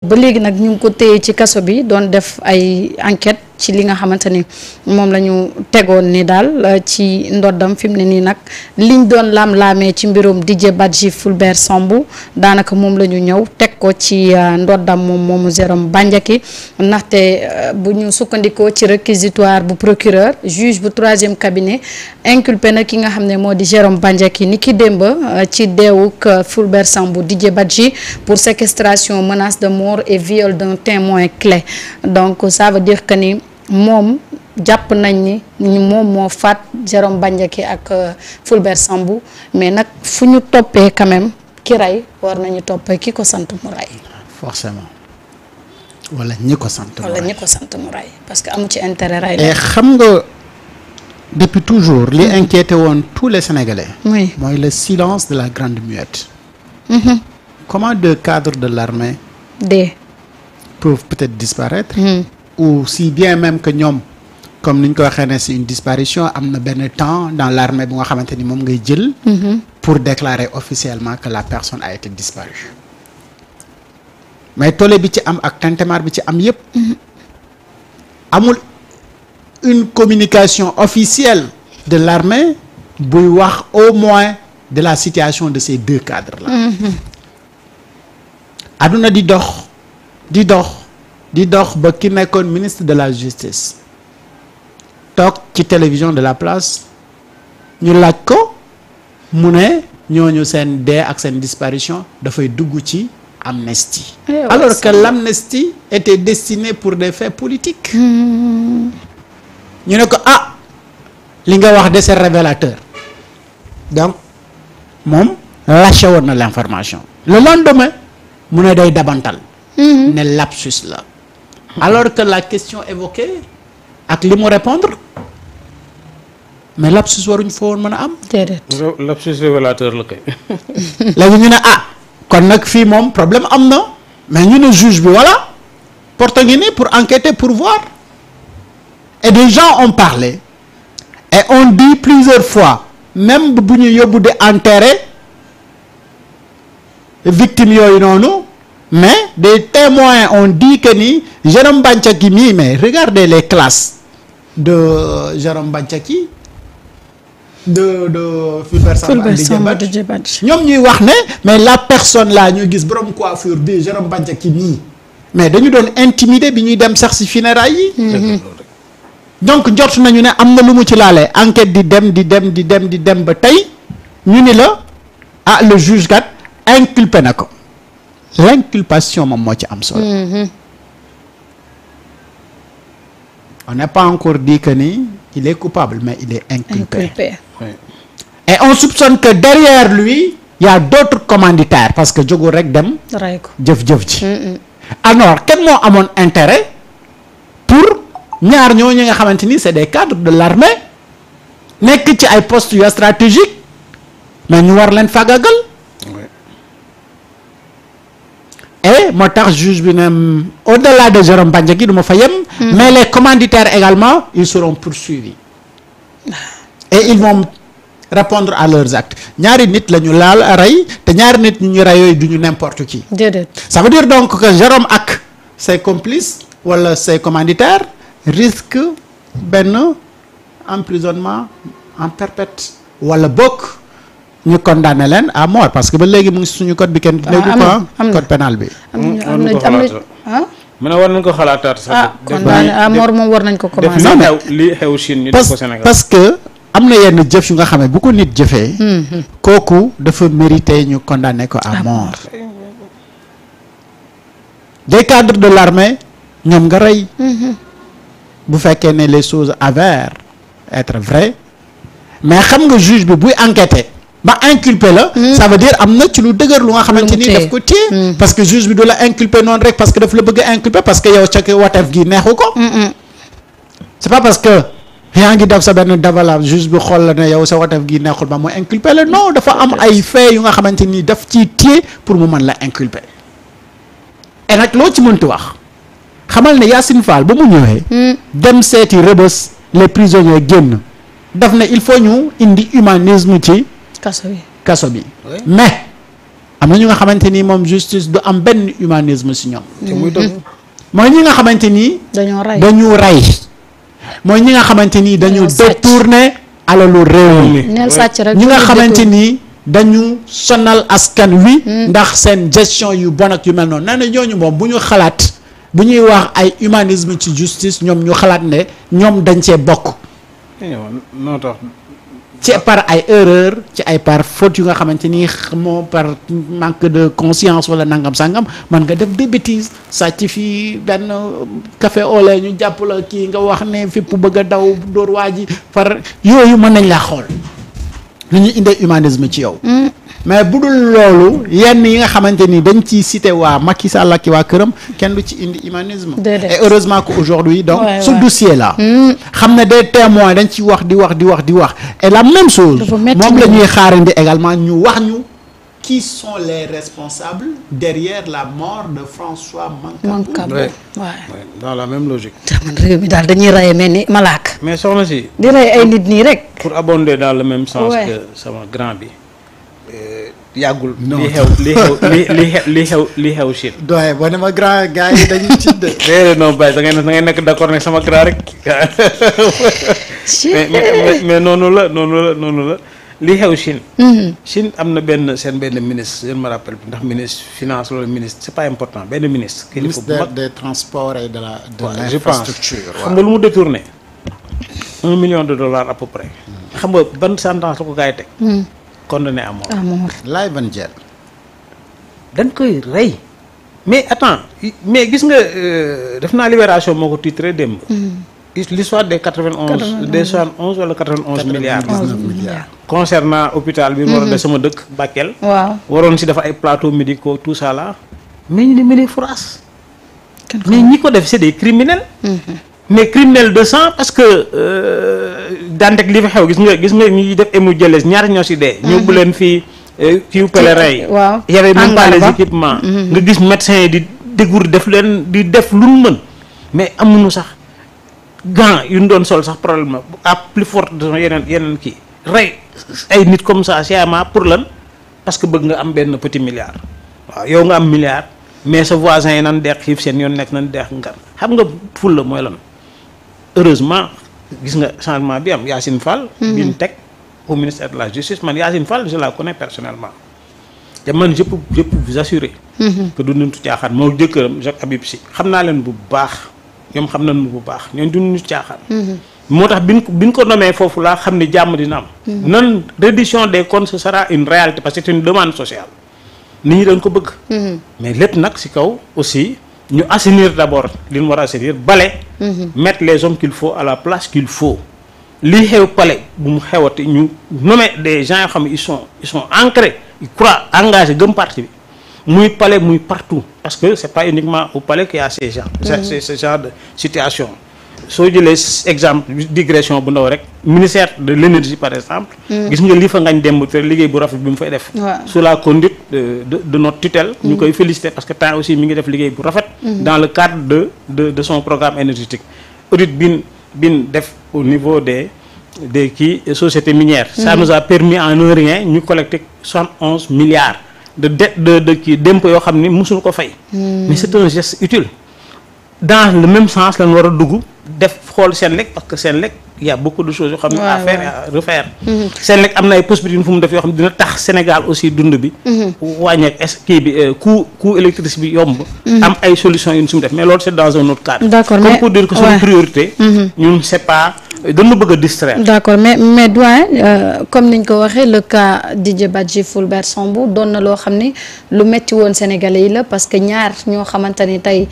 ba léegi nag ñu ngi ko téye ci kaso bi doon def ay enquête ci li nga xamante ni moom la ñu tegoon ni daal ci ndoddam fi mu ne nii nag liñ doon laam-laamee ci mbirum Didier Badji Fulbert Sambou daanaka moom la ñu ñëw teg ko ci ndoddam moomu Jérôme Bandiaky ndaxte bu ñu sukkandikoo ci réquisitoire bu procureur juge bu 3e cabinet inculpé na ki nga xam ne moo di Jérôme Bandiaky ni ki démb ci deewuk Fulbert Sambou Didier Badji pour séquestration, menace de mort et viol d'un témoin clé. Donc ça veut dire que ni moom jàpp nañ ni moom moo faat Jérôme Bandiaky ak Fulbert Sambou mais nag fu ñu toppee quand même ki rey war nañu toppee ki ko sant mu rey. forcément wala ñi ko sant mu rey parce que amu ci intérêt rey. et xam nga depuis toujours li inquiété woon tous les Sénégalais. oui mooy le silence de la grande muette. Comment deux cadres de l'armée peuvent peut-être disparaître. Ou si bien même que ñoom comme ni ñu ko waxee ne c'est une disparition am na benn temps dans l'armée bu nga xamante ni moom ngay jël. pour déclarer officiellement que la personne a été disparue. mais tolle bi ci am ak tintamarre bi ci am yépp amul une communication officielle de l'armée buy wax au moins de la situation de ces deux cadres-là. aduna di dox ba ki nekkoon ministre de la justice toog ci télévision de la place ñu laaj ko mu ne ñooñu seen dee ak seen disparition dafay dugg ci amnistie. alors que l'amnistie était destinée pour des faits politiques. ñu ne ko li nga wax de c'est révélateur donc moom lâché woon na l'information le lendemain mu ne day dabantal. ne lapsus la. alors que la question évoquée ak li mu répondre mais lapsus waruñ fa woon mën a am. déedéet. lapsus révélateur la kay. léegi ñu ne kon nag fii moom problème am na mais ñu ne juge bi voilà porte ngi ni pour enquêter pour voir et des gens ont parlé et on dit plusieurs fois même bu ñu yóbbu di enterrer victimes yooyu noonu. mais des témoins ont dit que ni Jérôme Bandiaky mii mais regardez les classes de Jérôme Bandiaky de Fulbert Sambou Didier Badji ñoom ñuy wax ne mais la personne là ñu gis borom coiffure bi Jérôme Bandiaky mii mais dañu doon intimider bi ñuy dem sax ci funérailles yi. donc njort nañu ne am na lu mu ci laale enquête di dem ba tey ñu ni la le juge kat inculpé na ko. l'inculpation moom moo ci am solo. on n'est pas encore dit que ni il est coupable mais il est inculpé. Oui. et on soupçonne que derrière lui il y a d'autres commanditaires parce que jógul rek dem. ray ko jëf ji. alors kenn moo amoon intérêt pour ñaar ñooñu nga xamante ni c'est des cadres de l'armée nekk ci ay postes yu stratégiques mais ñu war leen fagagal. et moo tax juge bi ne au-delà de Jérôme Bandiaky du ma fa yem. mais les commanditaires également ils seront poursuivis. et ils vont répondre à leurs actes ñaari nit la ñu laal rey te ñaari nit ñu rey yooyu du ñu n'importe qui. déedéet. ça veut dire donc que Jérôme ak ses complices wala ses commanditaires risquent benn emprisonnement en perpète wala bokk. ñu condamné leen à mort parce que ba léegi mu ngi suñu code bi kenn déggu ko code pénal bi. am na mu ne war nañ ko xalaataat sax. condamné à mort moom war nañ ko commencé. li xew Chine ñu def ko Sénégal. parce que am na yenn jëf yu nga xam ne bu ko nit jëfee. kooku dafa mérité ñu condamné ko à mort. des cadres de l'armée ñoom nga rey. bu fekkee ne les choses avèrent être vraies mais xam nga juge bi buy enquêter. ba inculpé la. ça veut dire am na ci lu dëgër lu nga xamante ni daf ko téye. parce que juge bi du la inculpé noonu rek parce que daf la bëgg a inculpé parce que yow ca wateef gi neexu ko. c'est pas parce que yaa ngi def sa benn davala juge bi xool la ne yow sa wateef gi neexul ba mu inculpé la non dafa am ay faits yu nga xamante ni daf ciy téye pour mu mën la inculpé. et nag loo ci mënti wax xamal ne Yacine Fall ba mu ñëwee. dem seeti Rebeuss les prisonniers génn daf ne il faut ñu indi humanisme ci. kaso bi oui. mais am na ñu nga xamante ni moom justice du am benn humanisme si ñoom. te muy dëgg. mooy ñi nga xamante ni. dañu rey. mooy ñi nga xamante ni dañu détourné alalu réew mi. ñi nga xamante ni dañu sonal askan wi. ndax seen gestion yu bon ak yu mel noonu nee na ñooñu moom bu ñu xalaat bu ñuy wax ay humanisme ci justice ñoom ñu xalaat ne ñoom dañ cee bokk. noo tax. ci par ay erreur ci ay par faute yu nga xamante ni moo par manque de conscience wala nangam sangam man nga def des bêtises sàcc fii benn café au lait ñu jàpp la kii nga wax ne fépp bëgg a daw dóor waa ji par yooyu mën nañ laa xool lu ñu indee humanisme ci yow. mais bu dul loolu yenn yi nga xamante ni dañ ciy cité waa Macky Sall ak waa këram kenn du ci indi humanisme. et heureusement que aujourd'hui donc ce dossier là. xam ne des témoins dañ ci wax di wax et la même chose. moom la ñuy xaarandi également ñu wax ñu qui sont les responsables derrière la mort de François Mancabou. dans la même logique. man réew mi daal dañuy rey mel ni malaaka. mais soxna si. di rey ay nit nii rek. pour abonder dans le même sens que sama grand bi. yàggul li xew Chine. doy boo ne ma grand gars yi dañuy ci de. déedéet non Baye da ngay nekk d'accord ne sama grand rek. mais noonu la li xew Chine. Chine am na benn ministre je ne me rappelle ndax ministre finance wala ministre c'est pas important benn ministre. ministère des transports et de l'infrastructure. xam nga lu mu détourné $1 million à peu près. xam nga ban sentence la ko gars yi teg. condamné à mort. laay ban jël. dañ koy rey mais attends mais gis nga def naa Libération moo ko titré démb. l'histoire des 71 wala 91 milliards. concernant hôpital bi. waroon def sama dëkk Bakel. waaw waroon si dafa ay plateaux médicaux tout ça là. mais ñu ne mêlé France. mais ñi ko def c'est des criminels. mais criminel de sang parce que daantek li fi xew gis nga ñuy def ému jëlees ñaar ñoo si dee. ñu bu leen fii kiw pèlerin yi. waaw y avait même pas les équipements. nga gis médecins yi di dégour def leen di def lu mu mën mais amuñu sax gants yu ñu doon sol sax problème à plus forte de yeneen kii rey ay nit comme ça sciemment pour lan parce que bëgg nga am benn petit milliard waaw yow nga am milliard mais sa voisin yi nan deex xiif seen yoon nekk nan deex ngar xam nga ful la mooy lan. heureusement gis nga changement bi am Yacine Fall. bi ñu teg au ministère de la justice man Yacine Fall je la connais personnellement te man je peux vous assurer. que du nitu caaxaan moo jëkkëram Jacques Habib Sy xam naa leen bu baax ñoom xam nañu bu baax ñoom du nitu caaxaan. moo tax bi ñu ko nommé foofu laa xam ne jàmm dina am. non reddition des comptes ce sera une réalité parce que c'est une demande sociale nit ñi dañ ko bëgg. mais lépp nag ci kaw aussi. ñu assainir d'abord li ñu war a assainir bale. mettre les hommes qu'il faut à la place qu'il faut. lii xew palais bu mu xewati ñu nommer des gens yoo xam ne ils sont ancrés ils croient engagés gëm parti bi muy palais muy partout parce que c'est pas uniquement au palais qu'il y a ces gens. ce genre de situation. soo jëlee exemple digression bu ndaw rek ministère de l'énergie par exemple. gis nga li fa ngañ dem te liggéey bu rafet bi mu fay def. sous la conduite de notre tutelle. ñu koy féliciter parce que temps aussi mi ngi def liggéey bu rafet. dans le cadre de son programme énergétique. audit bin def au niveau des sociétés minières. ça nous a permis en un rien ñu collecter 71 milliards de dette de kii d'impôts yoo xam ni mosuñu ko fay. mais c'est un geste utile. dans le même sens lañ war a dugg def xool Senelec parce que Senelec il y a beaucoup de choses yoo xam ne à faire et à refaire. Senelec am na ay possibilités fu mu def yoo xam ne dina tax Sénégal aussi dund bi. wàññeeku kii bi coût électricité bi yomb. am ay solutions yu ñu si def mais loolu c'est dans un autre cadre. d'accord comme pour dire que suñu priorité. ñun c'est pas dañu bëgg a distraire. d'accord mais doyen comme niñ ko waxee le cas Didier Badji Fulbert Sambou doon na loo xam ni lu metti woon Sénégalais yi la parce que ñaar ñoo xamante ni tey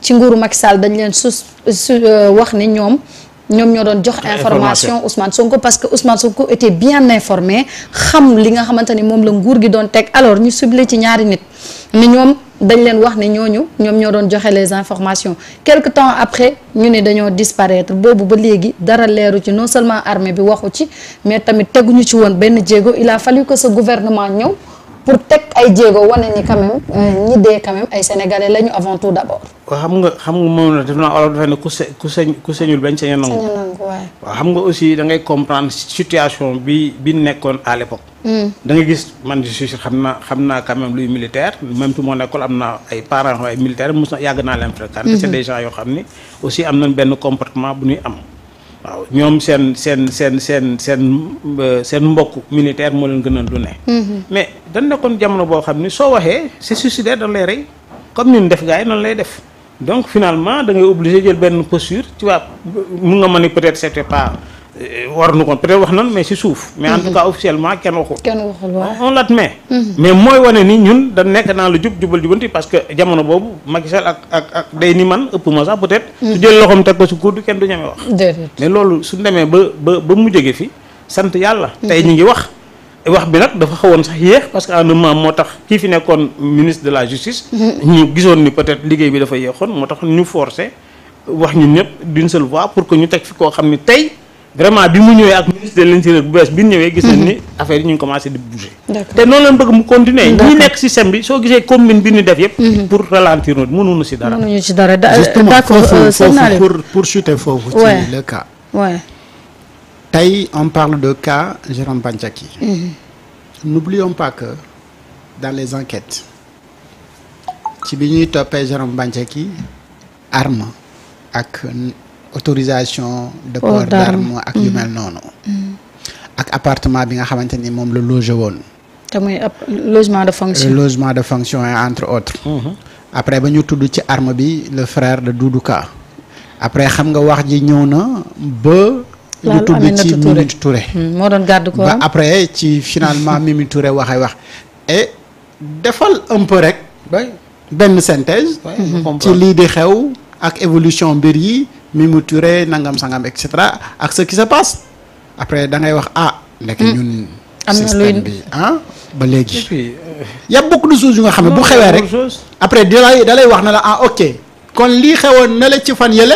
ci nguuru Macky Sall dañ leen wax ni ñoom ñoo doon jox information Ousmane Sonko parce que Ousmane Sonko était bien informé xam li nga xamante ni moom la nguur gi doon teg alors ñu ciblé ci ñaari nit ni ñoom dañ leen wax ne ñoom ñoo doon joxe les informations quelque temps après ñu ne dañoo disparaître boobu ba léegi dara leeru ci non seulement armée bi waxu ci mais tamit teguñu ci woon benn jéego il a fallu que ce gouvernement ñëw pour teg ay jéego wane ni quand même ñi dee quand même ay sénégalais lañu avant tout d'abord. waaw xam nga moom la def naa olof dafay ne ku señul bañ sañ a nangu. waaw xam nga aussi da ngay comprendre situation bi nekkoon à l'époque. da nga gis man je suis xam naa quand même luy militaire même tout mon école am na ay parents ay militaires yàgg naa leen fréquenter. c'est des gens yoo xam ni aussi am nañ benn comportement bu ñuy am. waaw ñoom seen mbokk militaire moo leen gënal lu ne. mais dañ nekkoon jamono boo xam ni soo waxee c'est suicidaire dañ lay rey comme ni ñu def gars yi noonu lay def. donc finalement da ngay obligé jël benn posture tu vois mun nga ma ni peut-être c'était pas war nu kon peut-être wax nan mais ci suuf. mais en tout cas officiellement kenn waxul. On l'admet. mais mooy wane ni ñun da nekk dans le jubal jubanti parce que jamono boobu Macky Sall ak day ni man ëpp ma sax peut-être. su jël loxoom teg ko ci kudd kenn du ñeme wax. mais loolu su demee ba mu jóge fi sant yàlla. tey ñu ngi wax bi nag dafa xawoon sax yéex parce que en un moment moo tax kii fi nekkoon ministre de la justice. ñu gisoon ni peut-être liggéey bi dafa yéexoon moo tax ñu forcé wax ñun ñëpp d'une seule voix pour que ñu teg fi koo xam ni tey vraiment bi mu ñëwee ak ministre de l'intérieur bu bees bi ñu ñëwee. gis nañ ni affaire yi ñu ngi commencé di bouger. te noonu lañ bëgg mu continuer. ñi nekk système bi soo gisee combine bi ñu def yëpp. pour ralentir noonu mënuñu ci dara. mënuñu ci dara justement d'accord pour chuter foofu. ci le cas. Tey on parle de cas Jérôme Bandiaky. N'oublions pas que dans les enquêtes ci bi ñuy toppee Jérôme Bandiaky arme ak autorisation de port d'arme ak yu mel noonu. ak appartement bi nga xamante ni moom la logé woon. te muy logement de fonction. logement de fonction entre autres. après ba ñu tudd ci arme bi le frère de Doudou Ka. après xam nga wax ji ñëw na ba. ñu tudd ci Mimi Touré. moo doon garde ko ba après ci finalement Mimi Touré waxee wax. et defal un peu rek. benn synthèse. ci lii di xew ak évolution mbir yi Mimi Touré nangam sangam et cetera ak ce qui se passe après da ngay wax nekk ñun. système bi ba léegi. y a beaucoup de choses yu nga xam ne bu xewee rek. après da lay wax na la ok kon lii xewoon na la ci fan yële.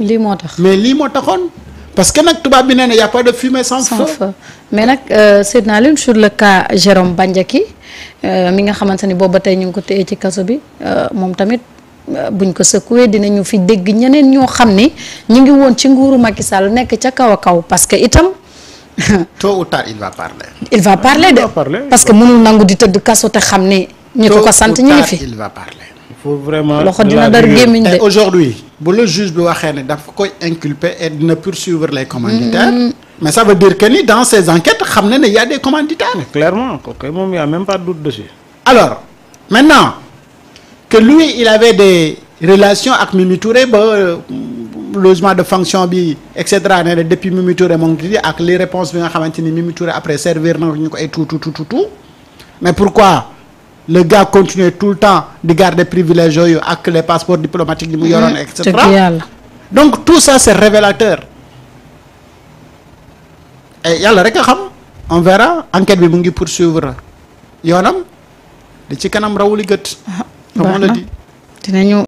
lii moo tax mais lii moo taxoon. parce que nag tubaab bi nee na y a pas de fumée sans feu. mais nag Seydina Alioune sur le cas Jérôme Bandiaky mi nga xamante ni boobu ba tey ñu ngi ko téye ci kaso bi moom tamit buñ ko secoué dinañu fi dégg ñeneen ñoo xam ni ñu ngi woon ci nguuru Macky Sall nekk ca kaw a kaw parce que itam. tôt ou tard il va parler. il va parler de parce que mënul nangu di tëdd kaso te xam ni. ñi ko sant ñu ngi fi il va parler. faut vraiment loxo dina dar gémmiñ de. et aujourd'hui bu le juge bi waxee ne dafa koy inculper et dina poursuivre les commanditaires. mais ça veut dire que ni dans ces enquêtes xam na ne y a des commanditaires. clairement kooku moom y a même pas de doute dessus. alors maintenant que lui il avait des relations ak Mimi Touré ba logement de fonction bi et cetera ne depuis Mimi Touré moom di ak les réponses bi nga xamante ni Mimi Touré après servir na ñu ko ay tout mais pourquoi le gars continue tout le temps di garder privilèges yooyu ak les passeports diplomatiques yi mu yoroon et cetera donc tout ça c'est révélateur et yàlla rek a xam on verra enquête bi mu ngi poursuivre yoonam di ci kanam rawuli gët comme on le dit dinañu